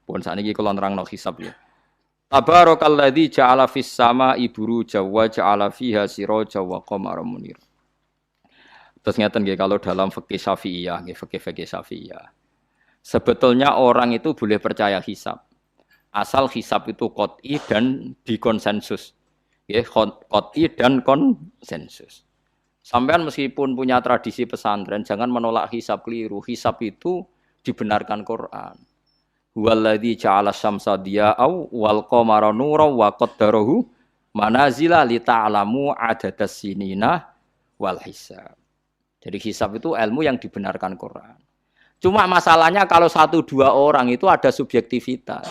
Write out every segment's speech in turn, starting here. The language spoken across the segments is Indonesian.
Pun sakniki kula nerangno hisab ya. Tabarakalladzi ja'ala fis sama'i buruja wa ja'ala fiha siraja wa qamaran munir. Terus ngeten nggih kalau dalam fikih Syafi'iyah, nggih fikih Syafi'iyah. Sebetulnya orang itu boleh percaya hisab. Asal hisab itu qot'i dan dikonsensus. Nggih, qot'i dan konsensus. Sampean meskipun punya tradisi pesantren jangan menolak hisab keliru. Hisab itu dibenarkan Quran. Huwallazi ja'ala syamsa diya'au wal qamara nuran wa qaddarahu manazila li ta'lamu adadas sinina wal hisab. Jadi hisab itu ilmu yang dibenarkan Quran. Cuma masalahnya kalau 1-2 orang itu ada subjektivitas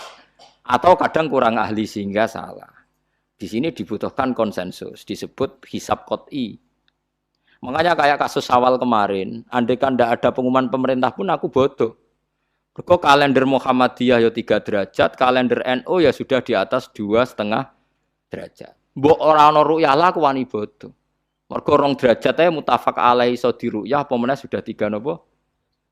atau kadang kurang ahli sehingga salah. Di sini dibutuhkan konsensus, disebut hisab qot'i. Makanya kayak kasus awal kemarin, andai kan tidak ada pengumuman pemerintah pun aku bodoh. Kok kalender Muhammadiyah ya 3 derajat, kalender NU ya sudah di atas 2,5 derajat. Mbok ora ana ru'yah lah aku wani bodoh. Mergo 2 derajat ae mutafaq alaihi iso diru'yah apa meneh sudah 3 napa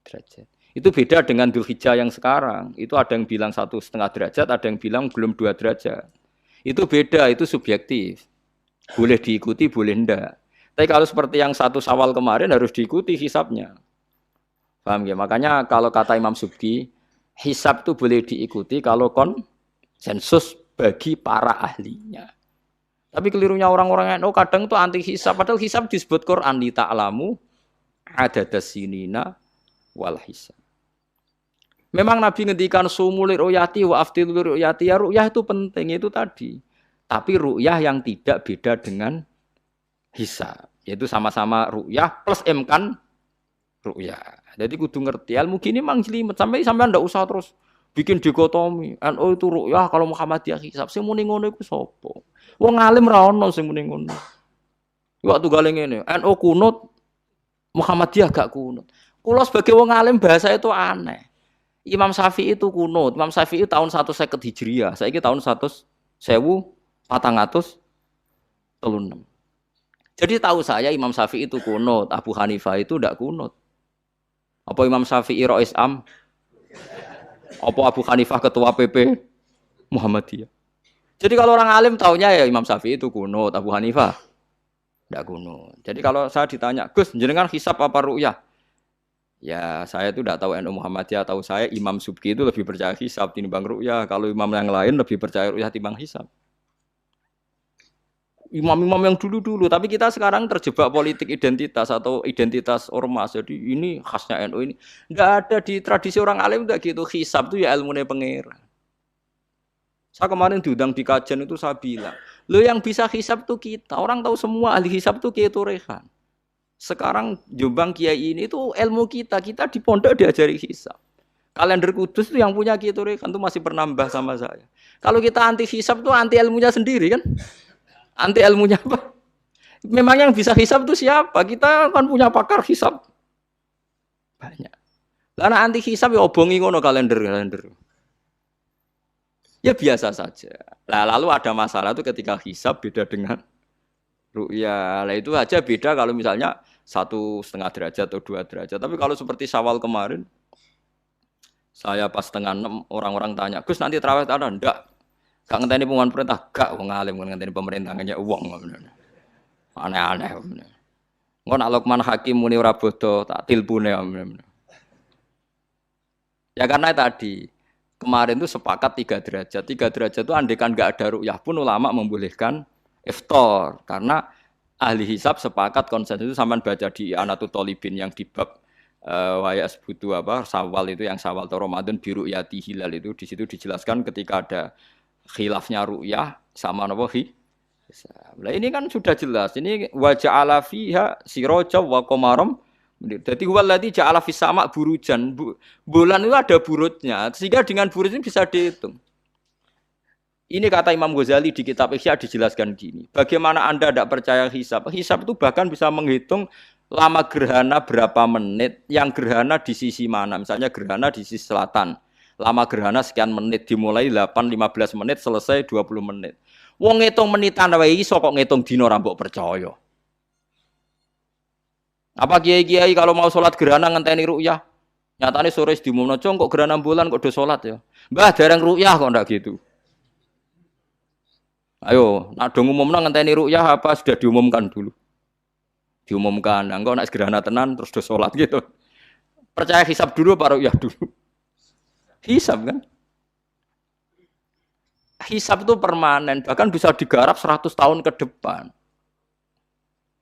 derajat. Itu beda dengan Dzulhijjah yang sekarang. Itu ada yang bilang 1,5 derajat, ada yang bilang belum 2 derajat. Itu beda, itu subjektif. Boleh diikuti, boleh ndak. Tapi kalau seperti yang 1 Syawal kemarin harus diikuti hisabnya. Paham ya? Makanya kalau kata Imam Subki, hisab itu boleh diikuti kalau konsensus bagi para ahlinya. Tapi kelirunya orang-orang NU kadang itu anti hisab. Padahal hisab disebut Quran li ta'lamu adadas sinina wal hisab. Memang Nabi ngendikan sumulir ru'yati wa aftilur ru'yati. Ya ru'yah itu penting, itu tadi. Tapi ru'yah yang tidak beda dengan hisab. Yaitu sama-sama ru'yah plus imkan ru'yah. Jadi kudu ngerti ilmu gini mang jelimet sampai ndak usah terus bikin dikotomi. NU itu ru'yah kalau Muhammadiyah hisab. Sing muni ngono iku sapa? Wong alim ra ono sing muni ngono. Waktu gale ngene, NU kunut Muhammadiyah gak kunut. Kula sebagai wong alim bahasa itu aneh. Imam Syafi'i itu kunut. Imam Syafi'i tahun 150 Hijriah. Saiki tahun 1436. Jadi tahu saya Imam Syafi'i itu kunut, Abu Hanifah itu ndak kunut. Apa Imam Syafi'i Rais Am? Apa Abu Hanifah ketua PP Muhammadiyah? Jadi kalau orang alim taunya ya Imam Syafi'i itu kunut, Abu Hanifah ndak kunut. Jadi kalau saya ditanya, Gus, jenengan hisab apa ru'yah? Ya saya itu ndak tahu NU Muhammadiyah, tahu saya Imam Subki itu lebih percaya hisab timbang ru'yah. Kalau imam yang lain lebih percaya ru'yah timbang hisab. Imam-imam yang dulu-dulu, tapi kita sekarang terjebak politik identitas atau identitas ormas. Jadi ini khasnya NU ini. Enggak ada di tradisi orang alim enggak gitu. Hisab itu ya ilmunya pengira. Saya kemarin diundang di kajian itu saya bilang, lo yang bisa hisab itu kita. Orang tahu semua ahli hisab itu Kiai Turehan. Sekarang Jombang Kiai ini itu ilmu kita. Kita di pondok diajari hisab. Kalender Kudus itu yang punya Kiai Turehan itu masih penambah sama saya. Kalau kita anti hisab itu anti ilmunya sendiri kan? Anti ilmunya apa? Memang yang bisa hisab itu siapa? Kita kan punya pakar hisab banyak. Karena anti hisab ya obongi ngono kalender. Ya biasa saja. Nah, lalu ada masalah itu ketika hisab beda dengan ru'yah. Lah itu aja beda kalau misalnya 1,5 derajat atau 2 derajat. Tapi kalau seperti Syawal kemarin, saya pas setengah 6 orang-orang tanya, Gus nanti tarawih ada enggak? Gak ngenteni pengumuman perintah, gak wong alim ngenteni pemerintah ngene wong. Aneh-aneh. Engko nak Luqman Hakim muni ora bodo tak tilpune. Ya karena tadi kemarin itu sepakat 3 derajat. 3 derajat itu andekan enggak ada ru'yah pun ulama membolehkan iftar karena ahli hisab sepakat konsensus itu sampean baca di Anatut Thalibin yang di bab wayas butuh apa Syawal itu yang Syawal atau Ramadan biru yati hilal itu di situ dijelaskan ketika ada khilafnya ru'yah sama napa hisab. Lah ini kan sudah jelas. Ini wa ja'ala fiha siraja wa qamaram. Jadi wallazi ja'ala fis sama burujan. Bulan itu ada burutnya. Sehingga dengan burut ini bisa dihitung. Ini kata Imam Ghazali di kitab Ihya dijelaskan gini. Bagaimana Anda tidak percaya hisab? Hisab itu bahkan bisa menghitung lama gerhana berapa menit, yang gerhana di sisi mana. Misalnya gerhana di sisi selatan. Lama gerhana sekian menit, dimulai 8-15 menit, selesai 20 menit. Wong ngitung menitan wae iso kok ngitung dina ora mbok percaya. Apa kiai-kiai kalau mau sholat gerhana ngenteni ru'yah? Nyatane sore diumumno, "Cung, kok gerhana bulan kok do salat ya?" "Mbah, dereng ru'yah kok ndak gitu." Ayo, nak do ngumumno ngenteni ru'yah apa sudah diumumkan dulu? Diumumkan. Nah, engko nek gerhana tenan terus do salat gitu. Percaya hisab dulu apa ru'yah dulu? Hisab kan? Hisab itu permanen, bahkan bisa digarap 100 tahun ke depan.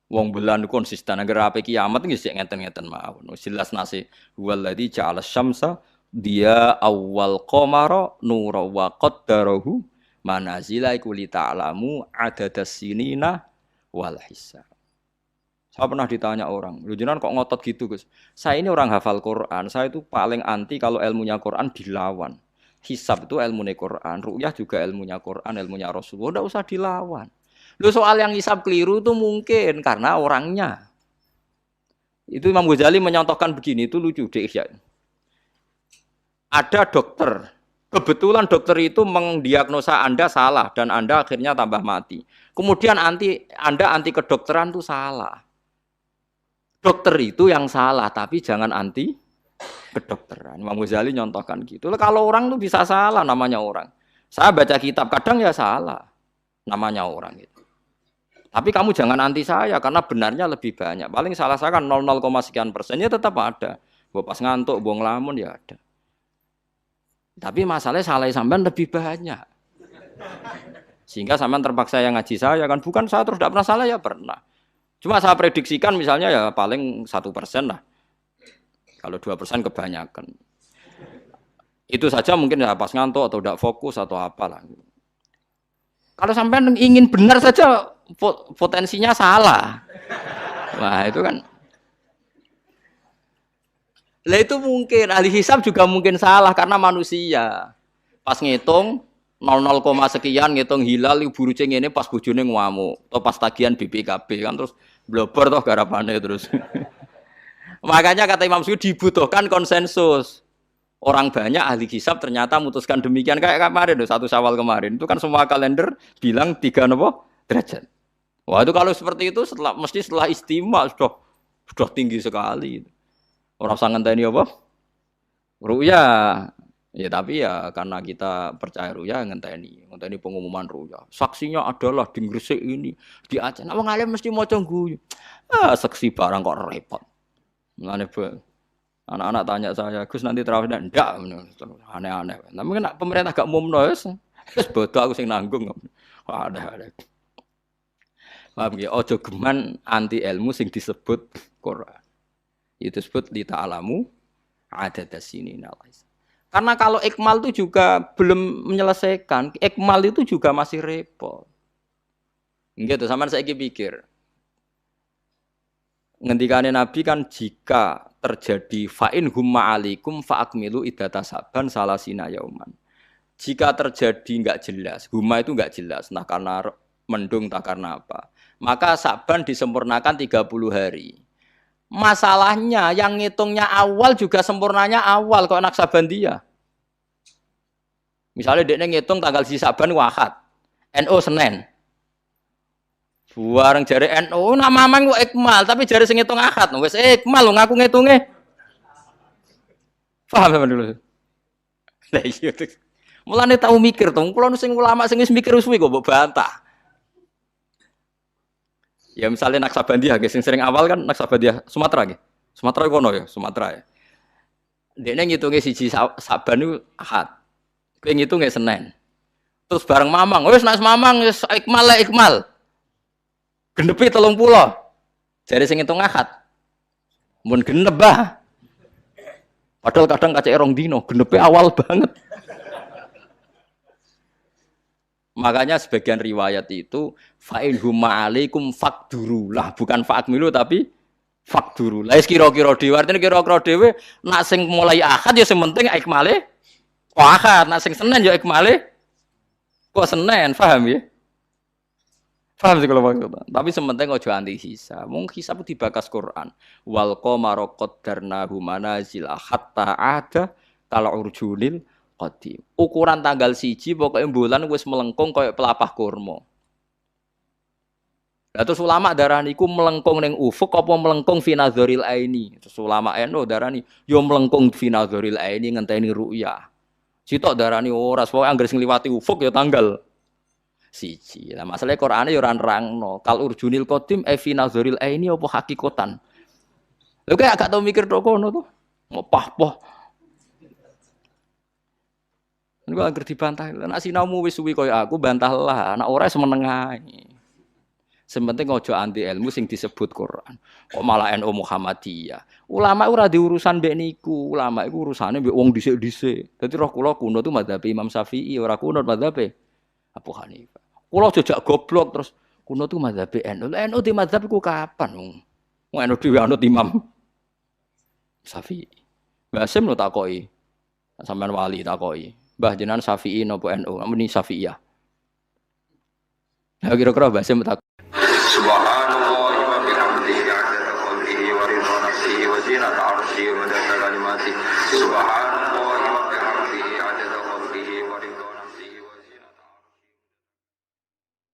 Wong bulan konsisten agar ape kiamat nggih sik ngeten-ngeten mawon. Jelas nase waladzi ja'ala syamsa dia awal qamara nura wa qaddarahu manazila iku li ta'lamu adadas sinina wal hisab. Saya pernah ditanya orang, "Lu jenengan kok ngotot gitu, Gus?" Saya ini orang hafal Quran, saya itu paling anti kalau ilmunya Quran dilawan. Hisab itu ilmunya Quran, ru'yah juga ilmunya Quran, ilmunya Rasulullah, enggak usah dilawan. Lu soal yang hisab keliru itu mungkin karena orangnya. Itu Imam Ghazali menyontohkan begini, itu lucu deh ya. Ada dokter, kebetulan dokter itu mendiagnosa Anda salah dan Anda akhirnya tambah mati. Kemudian Anda anti kedokteran itu salah. Dokter itu yang salah, tapi jangan anti kedokteran. Imam Ghazali nyontohkan gitu. Kalau orang tuh bisa salah, namanya orang. Saya baca kitab, kadang ya salah, namanya orang gitu. Tapi kamu jangan anti saya, karena benarnya lebih banyak. Paling salah saya kan 0, sekian persennya tetap ada. Gua pas ngantuk, buang lamun ya ada. Tapi masalahnya salah sampean lebih banyak. Sehingga sampean terpaksa yang ngaji saya kan, bukan saya terus tidak pernah salah ya pernah. Cuma saya prediksikan misalnya ya paling 1% lah. Kalau 2% kebanyakan. Itu saja mungkin ya pas ngantuk atau tidak fokus atau apalah. Kalau sampean ingin benar saja potensinya salah. Wah, itu kan. Lah itu mungkin ahli hisab juga mungkin salah karena manusia. Pas ngitung 00, sekian ngitung hilal buruce ngene pas bojone ngamuk atau pas tagihan BPKB kan terus blober toh garapane terus. Makanya kata Imam Suyuti dibutuhkan konsensus. Orang banyak ahli hisab ternyata memutuskan demikian kayak kemarin 1 Syawal kemarin. Itu kan semua kalender bilang 3 derajat. Wah, itu kalau seperti itu mesti setelah istimewa sudah tinggi sekali. Orang sangat ngenteni apa? Ru'ya. Ya tapi ya karena kita percaya ru'ya ngenteni pengumuman ru'ya. Saksinya adalah di Gresik ini, di Aceh. Wong alim mesti maca guyu. Saksi barang kok repot. Mulane anak-anak tanya saya, "Gus nanti terawih ndak?" Aneh-aneh. Tapi kan pemerintah gak umumno wis bodoh aku sing nanggung. Ada. Paham nggih? Aja geman anti ilmu sing disebut Quran. Itu disebut li ta'lamu adadas sinina. Karena kalau ikmal itu juga belum menyelesaikan, ikmal itu juga masih repot. Gitu, sampean saiki pikir. Ngendikane Nabi kan jika terjadi fa'in humma alaikum fa'akmilu iddata saban salasina yauman. Jika terjadi enggak jelas, humma itu enggak jelas, nah karena mendung tak karena apa. Maka saban disempurnakan 30 hari. Masalahnya yang ngitungnya awal juga sempurnanya awal kok anak Sabandia. Misalnya dia ngitung tanggal si Saban Ahad, NO Senin. Bareng jari NO nama mang kok ikmal, tapi jari sing ngitung Ahad, wis ikmal ngaku ngitunge. Paham sampean dulu. Lah iya. Mulane tau mikir to, kula sing ulama sing wis mikir suwi kok mbok bantah. Ya misalnya Naksabandia, sing sering awal kan Naksabandia Sumatera nggih. Sumatera kono ya, Sumatera ya. Dekne ngitunge siji Saban niku Ahad. Kowe ngitunge Senin. Terus bareng Mamang, wis nek Mamang wis ikmal. Genepi 30. Jare sing ngitung Ahad. Mun genep bah. Padahal kadang kacek rong dino, genepi awal banget. Makanya sebagian riwayat itu fa'in huma alaikum fakdurulah, bukan fa'akmilu tapi fakdurulah. Kira-kira dhewe artine kira-kira dhewe nak sing mulai Ahad ya sing penting ikmale kok Ahad, nak sing Senin ya ikmale kok Senin, paham ya? Paham sih kalau maksudnya. Tapi sementing aja anti hisab. Mung hisab dibakas Quran. Wal qamara qaddarnahu manazila hatta ada kal urjunil qadim. Ukuran tanggal 1 pokoke bulan wis melengkung koyo pelapah kurma. Lah terus ulama darani iku melengkung ning ufuk apa melengkung fi nazaril aini. Terus ulama NU darani yo melengkung fi nazaril aini ngenteni ru'yah. Sitok darani ora, pokoke anggere sing liwati ufuk ya tanggal siji. Lah masalahe Qur'ane ya ora nerangno. Kal urjunil qadim fi nazaril aini apa hakikatan. Lha kok gak tau mikir tok kono to. Ngopah-poh. Niku anggere dibantah. Nek sinaumu wis suwi kaya aku bantahlah, anak ora semeneng ae. Sementing ojo anti ilmu sing disebut Quran. Kok malah NU Muhammadiyah. Ulama ora diurusan mbek niku. Ulama iku urusane mbek wong dhisik-dhisik. Dadi roh kula kuno tu madzhab Imam Syafi'i, ora kuno madzhab Abu Hanifah. Kula jejak goblok terus kuno tu madzhab NU. NU di madzhab iku kapan? Wong NU dhewe anut Imam Syafi'i. Mbah Sim lo takoki. Sampeyan wali takoki. Mbah jenengan Syafi'i napa NU? Muni Syafi'iyah. Ya kira-kira Mbah Sim tak Subhanallah wa bihamdihi 'adada khalqihi wa ridha nafsihi wa zinata 'arsyihi wa madada kalimatihi. Subhanallah